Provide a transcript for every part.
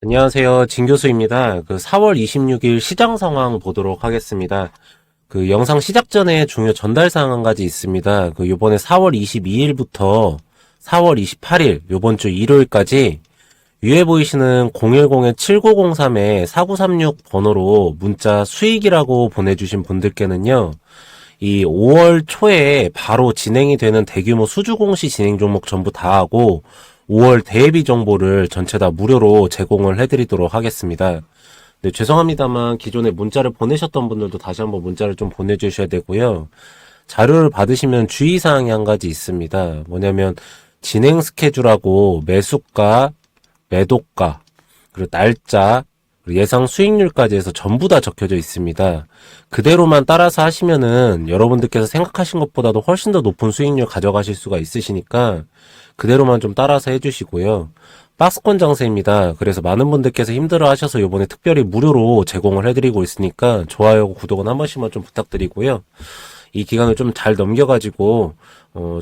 안녕하세요. 진 교수입니다. 4월 26일 시장 상황 보도록 하겠습니다. 영상 시작 전에 중요 전달 사항 한 가지 있습니다. 요번에 4월 22일부터 4월 28일, 요번 주 일요일까지 위에 보이시는 010-7903-4936 번호로 문자 수익이라고 보내주신 분들께는요, 이 5월 초에 바로 진행이 되는 대규모 수주 공시 진행 종목 전부 다 하고 5월 대비 정보를 전체 다 무료로 제공을 해드리도록 하겠습니다. 네, 죄송합니다만 기존에 문자를 보내셨던 분들도 다시 한번 문자를 좀 보내주셔야 되고요. 자료를 받으시면 주의사항이 한 가지 있습니다. 뭐냐면 진행 스케줄하고 매수가, 매도가, 그리고 날짜, 그리고 예상 수익률까지 해서 전부 다 적혀져 있습니다. 그대로만 따라서 하시면은 여러분들께서 생각하신 것보다도 훨씬 더 높은 수익률 가져가실 수가 있으시니까 그대로만 좀 따라서 해주시고요. 박스권 장세입니다. 그래서 많은 분들께서 힘들어 하셔서 이번에 특별히 무료로 제공을 해드리고 있으니까 좋아요, 구독은 한 번씩만 좀 부탁드리고요. 이 기간을 좀 잘 넘겨가지고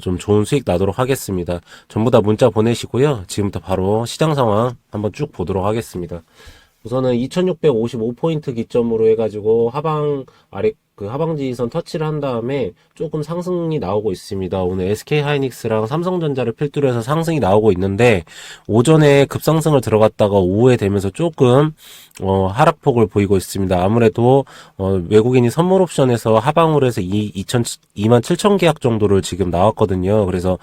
좀 좋은 수익 나도록 하겠습니다. 전부 다 문자 보내시고요. 지금부터 바로 시장 상황 한번 쭉 보도록 하겠습니다. 우선은 2655포인트 기점으로 해가지고 하방 지지선 터치를 한 다음에 조금 상승이 나오고 있습니다. 오늘 SK 하이닉스랑 삼성전자를 필두로 해서 상승이 나오고 있는데 오전에 급상승을 들어갔다가 오후에 되면서 조금 하락폭을 보이고 있습니다. 아무래도 외국인이 선물 옵션에서 하방으로 해서 27,000 계약 정도를 지금 나왔거든요. 그래서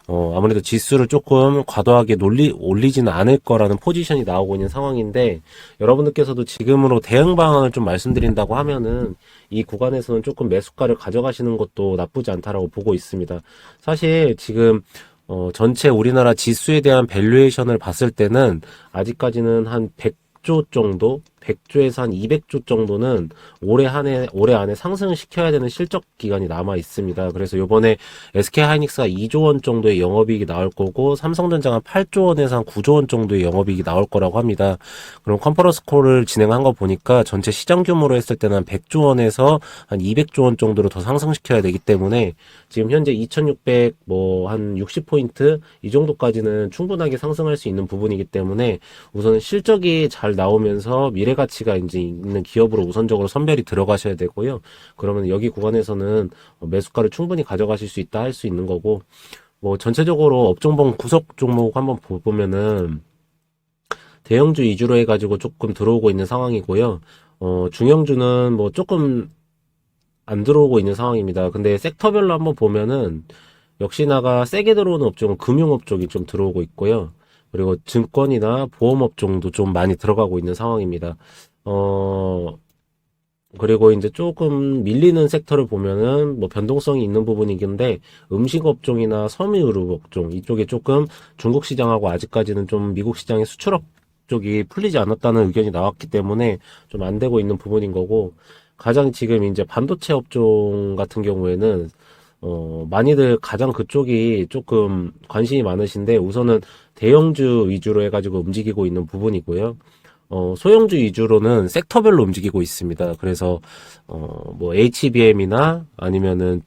아무래도 지수를 조금 과도하게 올리지는 않을 거라는 포지션이 나오고 있는 상황인데 여러분들께서도 지금으로 대응 방안을 좀 말씀드린다고 하면은 이 구간에서는 조금 매수가를 가져가시는 것도 나쁘지 않다라고 보고 있습니다. 사실 지금 전체 우리나라 지수에 대한 밸류에이션을 봤을 때는 아직까지는 한 100조 정도, 100조에서 한 200조 정도는 올해 안에 상승을 시켜야 되는 실적 기간이 남아 있습니다. 그래서 요번에 SK 하이닉스가 2조 원 정도의 영업이익이 나올 거고 삼성전자가 8조 원에서 한 9조 원 정도의 영업이익이 나올 거라고 합니다. 그럼 컨퍼런스 콜을 진행한 거 보니까 전체 시장 규모로 했을 때는 한 100조 원에서 한 200조 원 정도로 더 상승시켜야 되기 때문에 지금 현재 2600 한 60포인트 이 정도까지는 충분하게 상승할 수 있는 부분이기 때문에 우선은 실적이 잘 나오면서 미래 가치가 이제 있는 기업으로 우선적으로 선별이 들어가셔야 되고요. 그러면 여기 구간에서는 매수가를 충분히 가져가실 수 있다 할 수 있는 거고, 전체적으로 업종별 구석 종목 한번 보면은 대형주 위주로 해가지고 조금 들어오고 있는 상황이고요. 중형주는 조금 안 들어오고 있는 상황입니다. 근데 섹터별로 한번 보면은 역시나가 세게 들어오는 업종은 금융업 쪽이 좀 들어오고 있고요. 그리고 증권이나 보험업 종도 좀 많이 들어가고 있는 상황입니다. 그리고 이제 조금 밀리는 섹터를 보면은 변동성이 있는 부분이긴데 음식 업종이나 섬유유류 업종 이쪽에 조금 중국 시장하고 아직까지는 좀 미국 시장의 수출업 쪽이 풀리지 않았다는 의견이 나왔기 때문에 좀 안 되고 있는 부분인 거고 가장 지금 이제 반도체 업종 같은 경우에는 많이들 가장 그쪽이 조금 관심이 많으신데 우선은 대형주 위주로 해가지고 움직이고 있는 부분이고요. 소형주 위주로는 섹터별로 움직이고 있습니다. 그래서, HBM이나 아니면은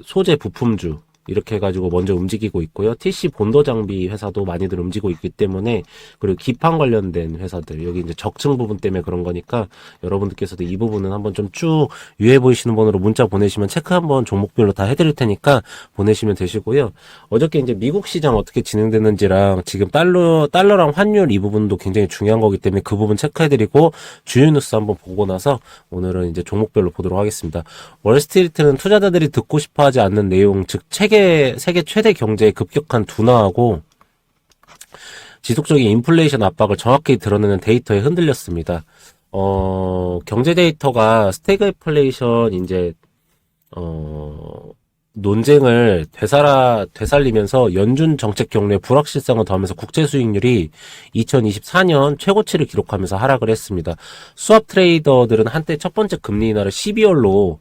소재 부품주, 이렇게 해가지고 먼저 움직이고 있고요. TC 본도 장비 회사도 많이들 움직이고 있기 때문에, 그리고 기판 관련된 회사들, 여기 이제 적층 부분 때문에 그런 거니까, 여러분들께서도 이 부분은 한번 좀 쭉 위에 보이시는 번호로 문자 보내시면 체크 한번 종목별로 다 해드릴 테니까 보내시면 되시고요. 어저께 이제 미국 시장 어떻게 진행되는지랑 지금 달러랑 환율 이 부분도 굉장히 중요한 거기 때문에 그 부분 체크해드리고 주요 뉴스 한번 보고 나서 오늘은 이제 종목별로 보도록 하겠습니다. 월스트리트는 투자자들이 듣고 싶어 하지 않는 내용, 즉 세계 최대 경제의 급격한 둔화하고 지속적인 인플레이션 압박을 정확히 드러내는 데이터에 흔들렸습니다. 경제 데이터가 스태그플레이션 논쟁을 되살리면서 연준 정책 경로에 불확실성을 더하면서 국채 수익률이 2024년 최고치를 기록하면서 하락을 했습니다. 수합 트레이더들은 한때 첫 번째 금리 인하를 12월로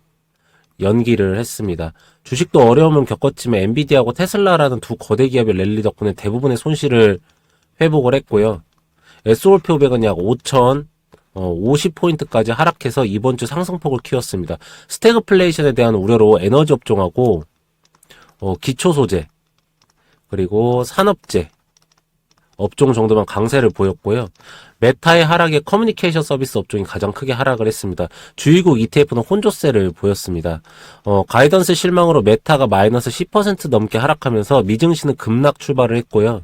연기를 했습니다. 주식도 어려움을 겪었지만 엔비디아하고 테슬라라는 두 거대 기업의 랠리 덕분에 대부분의 손실을 회복을 했고요. S&P 500은 약 50포인트까지 하락해서 이번 주 상승폭을 키웠습니다. 스태그플레이션에 대한 우려로 에너지 업종하고 기초소재 그리고 산업재 업종 정도만 강세를 보였고요. 메타의 하락에 커뮤니케이션 서비스 업종이 가장 크게 하락을 했습니다. 주의국 ETF는 혼조세를 보였습니다. 가이던스 실망으로 메타가 마이너스 10% 넘게 하락하면서 미증시는 급락 출발을 했고요.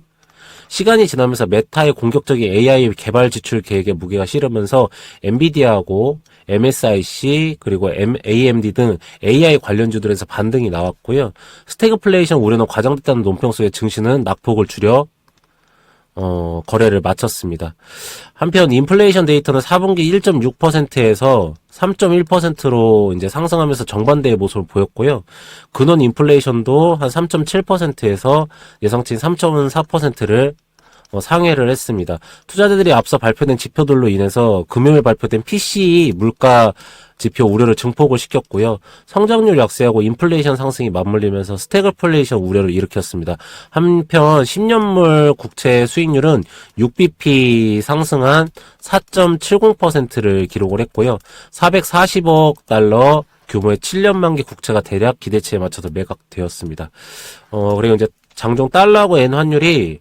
시간이 지나면서 메타의 공격적인 AI 개발 지출 계획에 무게가 실으면서 엔비디아하고 MSIC 그리고 AMD 등 AI 관련주들에서 반등이 나왔고요. 스태그플레이션 우려는 과장됐다는 논평 속에 증시는 낙폭을 줄여 거래를 마쳤습니다. 한편 인플레이션 데이터는 4분기 1.6%에서 3.1%로 이제 상승하면서 정반대의 모습을 보였고요. 근원 인플레이션도 한 3.7%에서 예상치인 3.4%를 상회를 했습니다. 투자자들이 앞서 발표된 지표들로 인해서 금요일 발표된 PCE 물가 지표 우려를 증폭을 시켰고요. 성장률 약세하고 인플레이션 상승이 맞물리면서 스태그플레이션 우려를 일으켰습니다. 한편 10년물 국채 수익률은 6bp 상승한 4.70%를 기록을 했고요. 440억 달러 규모의 7년 만기 국채가 대략 기대치에 맞춰서 매각되었습니다. 그리고 이제 장중 달러하고 엔 환율이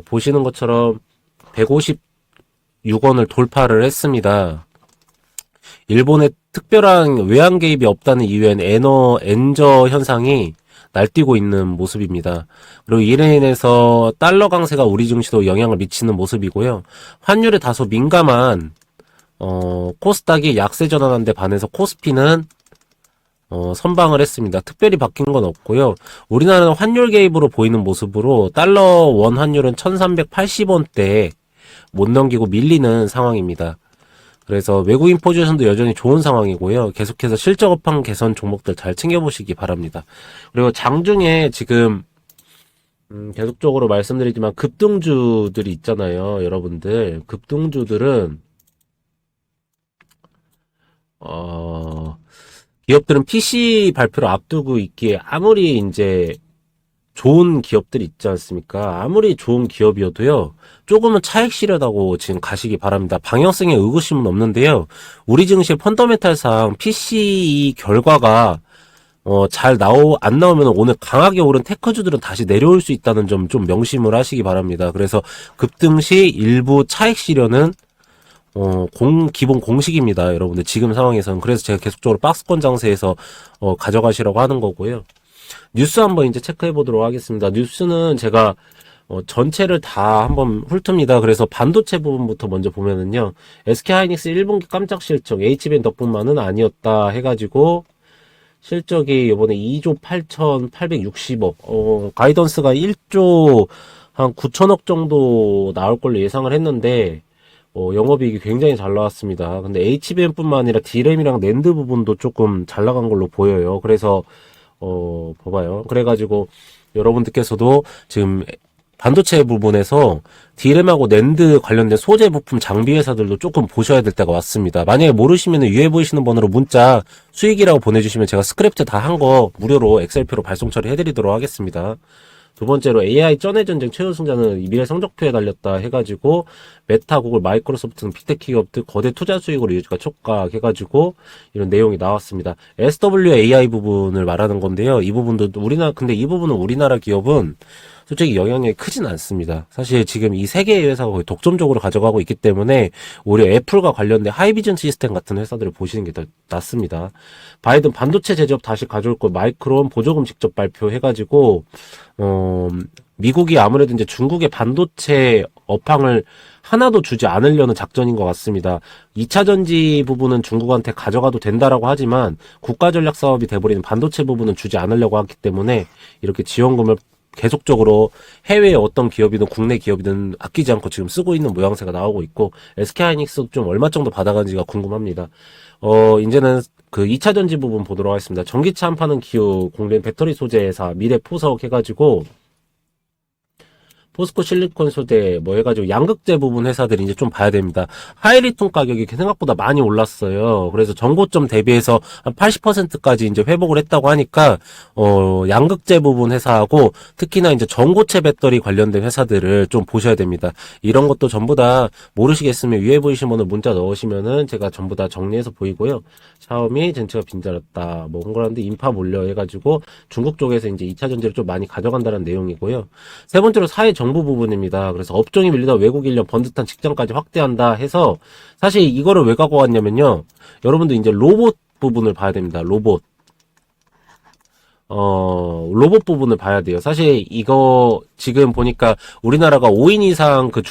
보시는 것처럼 156원을 돌파를 했습니다. 일본의 특별한 외환 개입이 없다는 이유엔 엔저 현상이 날뛰고 있는 모습입니다. 그리고 이에 인해서 달러 강세가 우리 증시도 영향을 미치는 모습이고요. 환율에 다소 민감한 코스닥이 약세 전환한 데 반해서 코스피는 선방을 했습니다. 특별히 바뀐 건 없고요. 우리나라는 환율 개입으로 보이는 모습으로 달러 원 환율은 1380원대에 못 넘기고 밀리는 상황입니다. 그래서 외국인 포지션도 여전히 좋은 상황이고요. 계속해서 실적 업황 개선 종목들 잘 챙겨보시기 바랍니다. 그리고 장중에 지금 계속적으로 말씀드리지만 급등주들이 있잖아요. 여러분들 급등주들은 기업들은 PC 발표를 앞두고 있기에 아무리 이제 좋은 기업들이 있지 않습니까? 아무리 좋은 기업이어도요, 조금은 차익 실현하고 지금 가시기 바랍니다. 방향성에 의구심은 없는데요, 우리 증시 펀더멘탈상 PCE 결과가 안 나오면 오늘 강하게 오른 테크주들은 다시 내려올 수 있다는 점 좀 명심을 하시기 바랍니다. 그래서 급등 시 일부 차익 실현은 기본 공식입니다. 여러분들 지금 상황에서는. 그래서 제가 계속적으로 박스권 장세에서 가져가시라고 하는 거고요. 뉴스 한번 이제 체크해 보도록 하겠습니다. 뉴스는 제가 전체를 다 한번 훑습니다. 그래서 반도체 부분부터 먼저 보면은요, SK하이닉스 1분기 깜짝 실적 HBM 덕분만은 아니었다 해가지고 실적이 이번에 2조 8,860억, 가이던스가 1조 한 9천억 정도 나올 걸로 예상을 했는데 영업이익이 굉장히 잘 나왔습니다. 근데 HBM뿐만 아니라 D램이랑 낸드 부분도 조금 잘 나간 걸로 보여요. 그래서 봐봐요. 그래가지고 여러분들께서도 지금 반도체 부분에서 D램하고 낸드 관련된 소재 부품 장비 회사들도 조금 보셔야 될 때가 왔습니다. 만약에 모르시면 위에 보이시는 번호로 문자 수익이라고 보내주시면 제가 스크립트 다 한 거 무료로 엑셀표로 발송 처리해드리도록 하겠습니다. 두 번째로 AI 전의 전쟁 최우승자는 미래 성적표에 달렸다 해가지고 메타, 구글, 마이크로소프트는 빅테크 기업들 거대 투자 수익으로 유지가 촉각 해가지고 이런 내용이 나왔습니다. SWAI 부분을 말하는 건데요. 이 부분도 근데 이 부분은 우리나라 기업은 솔직히 영향력이 크진 않습니다. 사실 지금 이 세 개의 회사가 거의 독점적으로 가져가고 있기 때문에 오히려 애플과 관련된 하이비전 시스템 같은 회사들을 보시는 게 더 낫습니다. 바이든 반도체 제조업 다시 가져올 거 마이크론 보조금 직접 발표해가지고 미국이 아무래도 이제 중국의 반도체 업황을 하나도 주지 않으려는 작전인 것 같습니다. 2차 전지 부분은 중국한테 가져가도 된다라고 하지만 국가 전략 사업이 돼버리는 반도체 부분은 주지 않으려고 하기 때문에 이렇게 지원금을 계속적으로 해외의 어떤 기업이든 국내 기업이든 아끼지 않고 지금 쓰고 있는 모양새가 나오고 있고, SK하이닉스도 좀 얼마 정도 받아가는지가 궁금합니다. 이제는 그 2차 전지 부분 보도록 하겠습니다. 전기차 안 파는 기후 공랭 배터리 소재 회사 미래 포석 해가지고 포스코 실리콘 소재 해가지고 양극재 부분 회사들이 이제 좀 봐야 됩니다. 하이리튬 가격이 생각보다 많이 올랐어요. 그래서 전고점 대비해서 한 80%까지 이제 회복을 했다고 하니까 양극재 부분 회사하고 특히나 이제 전고체 배터리 관련된 회사들을 좀 보셔야 됩니다. 이런 것도 전부 다 모르시겠으면 위에 보이시면 문자 넣으시면은 제가 전부 다 정리해서 보이고요. 샤오미 젠츠가 빈자랐다 거라는데 인파 몰려 해가지고 중국 쪽에서 이제 2차 전지를 좀 많이 가져간다는 내용이고요. 세 번째로 사회 정 정부 부분입니다. 그래서 업종이 밀리다 외국 인력 번듯한 직장까지 확대한다 해서 사실 이거를 왜 갖고 왔냐면요. 여러분들 이제 로봇 부분을 봐야 됩니다. 로봇. 로봇 부분을 봐야 돼요. 사실 이거 지금 보니까 우리나라가 5인 이상 그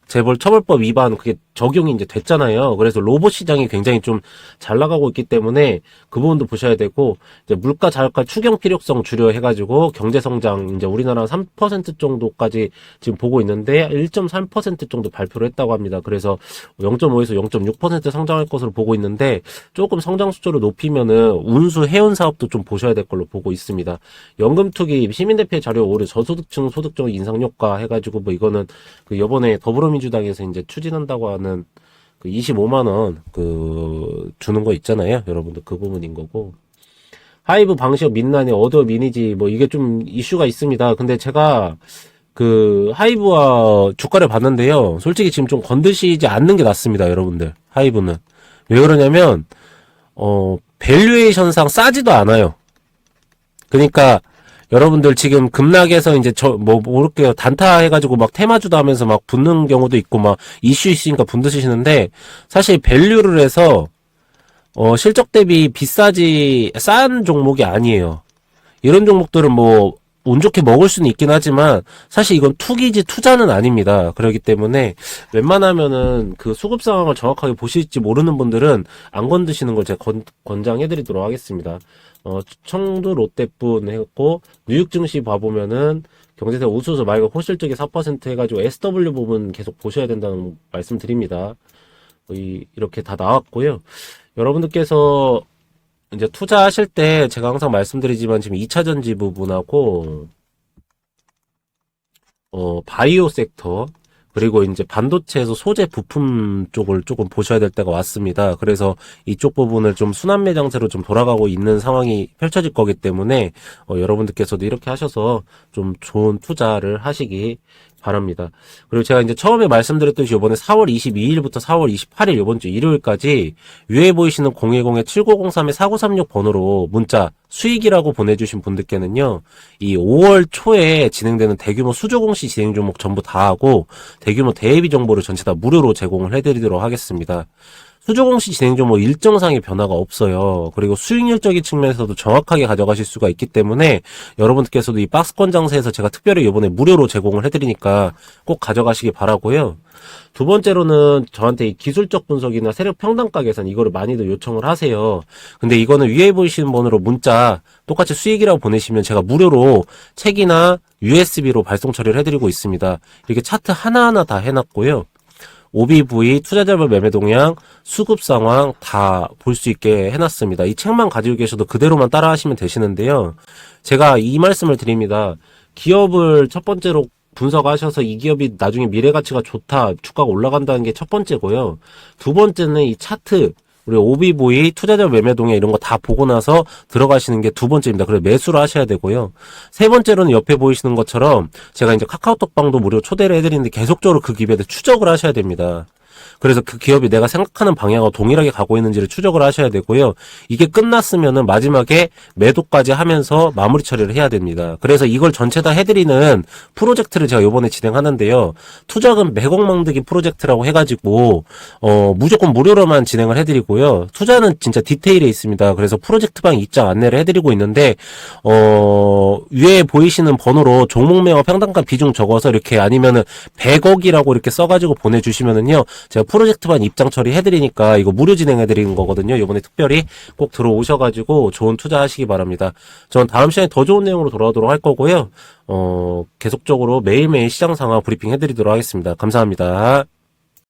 재벌 처벌법 위반 그게 적용이 이제 됐잖아요. 그래서 로봇 시장이 굉장히 좀 잘 나가고 있기 때문에 그 부분도 보셔야 되고, 이제 물가 자력화 추경 필요성 줄여 해가지고 경제 성장 이제 우리나라 3% 정도까지 지금 보고 있는데 1.3% 정도 발표를 했다고 합니다. 그래서 0.5에서 0.6% 성장할 것으로 보고 있는데 조금 성장 수조를 높이면은 운수 해운 사업도 좀 보셔야 될 걸로 보고 있습니다. 연금 투기 시민대표 자료 오류 저소득층 소득적 인상 효과 해가지고 뭐 이거는 그 요번에 더불어민주당에서 이제 추진한다고 하는 그 25만 원 주는 거 있잖아요. 여러분들 그 부분인 거고. 하이브 방시혁 민란이 어더 미니지 뭐 이게 좀 이슈가 있습니다. 근데 제가 그 하이브와 주가를 봤는데요. 솔직히 지금 좀 건드시지 않는 게 낫습니다, 여러분들. 하이브는. 왜 그러냐면 밸류에이션상 싸지도 않아요. 그러니까 여러분들 지금 급락해서 이제 모를게요. 단타 해가지고 막 테마주도 하면서 막 붙는 경우도 있고 막 이슈 있으니까 분드시는데 사실 밸류를 해서 실적 대비 싼 종목이 아니에요. 이런 종목들은 뭐 운 좋게 먹을 수는 있긴 하지만 사실 이건 투기지 투자는 아닙니다. 그렇기 때문에 웬만하면은 그 수급 상황을 정확하게 보실지 모르는 분들은 안 건드시는 걸 제가 권장해드리도록 하겠습니다. 청도 롯데뿐 했고 뉴욕 증시 봐보면은 경제세 우수수 말고 호실적이 4% 해가지고 SW 부분 계속 보셔야 된다는 말씀 드립니다. 이렇게 다 나왔고요. 여러분들께서 이제 투자하실 때 제가 항상 말씀드리지만 지금 2차전지 부분하고 바이오 섹터 그리고 이제 반도체에서 소재 부품 쪽을 조금 보셔야 될 때가 왔습니다. 그래서 이쪽 부분을 좀 순환 매장세로 좀 돌아가고 있는 상황이 펼쳐질 거기 때문에 여러분들께서도 이렇게 하셔서 좀 좋은 투자를 하시기 바랍니다. 그리고 제가 이제 처음에 말씀드렸듯이 이번에 4월 22일부터 4월 28일 이번 주 일요일까지 위에 보이시는 010-7903-4936 번호로 문자 수익이라고 보내주신 분들께는요, 이 5월 초에 진행되는 대규모 수조공시 진행 종목 전부 다 하고 대규모 대예비 정보를 전체 다 무료로 제공을 해드리도록 하겠습니다. 수조공시 진행 종목 일정상의 변화가 없어요. 그리고 수익률적인 측면에서도 정확하게 가져가실 수가 있기 때문에 여러분들께서도 이 박스권 장세에서 제가 특별히 이번에 무료로 제공을 해드리니까 꼭 가져가시기 바라고요. 두 번째로는 저한테 이 기술적 분석이나 세력 평단가 계산 이거를 많이들 요청을 하세요. 근데 이거는 위에 보이시는 번호로 문자 똑같이 수익이라고 보내시면 제가 무료로 책이나 USB로 발송 처리를 해드리고 있습니다. 이렇게 차트 하나하나 다 해놨고요. OBV, 투자자별 매매 동향, 수급 상황 다 볼 수 있게 해놨습니다. 이 책만 가지고 계셔도 그대로만 따라 하시면 되시는데요. 제가 이 말씀을 드립니다. 기업을 첫 번째로 분석하셔서 이 기업이 나중에 미래 가치가 좋다, 주가가 올라간다는 게 첫 번째고요. 두 번째는 이 차트, 우리 OBV, 투자자 매매 동향 이런 거 다 보고 나서 들어가시는 게 두 번째입니다. 그래서 매수를 하셔야 되고요. 세 번째로는 옆에 보이시는 것처럼 제가 이제 카카오톡방도 무료 초대를 해드리는데 계속적으로 그 기업에 대해 추적을 하셔야 됩니다. 그래서 그 기업이 내가 생각하는 방향과 동일하게 가고 있는지를 추적을 하셔야 되고요. 이게 끝났으면은 마지막에 매도까지 하면서 마무리 처리를 해야 됩니다. 그래서 이걸 전체 다 해드리는 프로젝트를 제가 요번에 진행하는데요. 투자금 100억 만들기 프로젝트라고 해가지고 무조건 무료로만 진행을 해드리고요. 투자는 진짜 디테일에 있습니다. 그래서 프로젝트방 입장 안내를 해드리고 있는데 위에 보이시는 번호로 종목명과 평단가 비중 적어서 이렇게 아니면은 100억이라고 이렇게 써가지고 보내주시면은요. 제가 프로젝트만 입장 처리해드리니까 이거 무료 진행해드리는 거거든요. 이번에 특별히 꼭 들어오셔가지고 좋은 투자하시기 바랍니다. 전 다음 시간에 더 좋은 내용으로 돌아오도록 할 거고요. 계속적으로 매일매일 시장 상황 브리핑 해드리도록 하겠습니다. 감사합니다.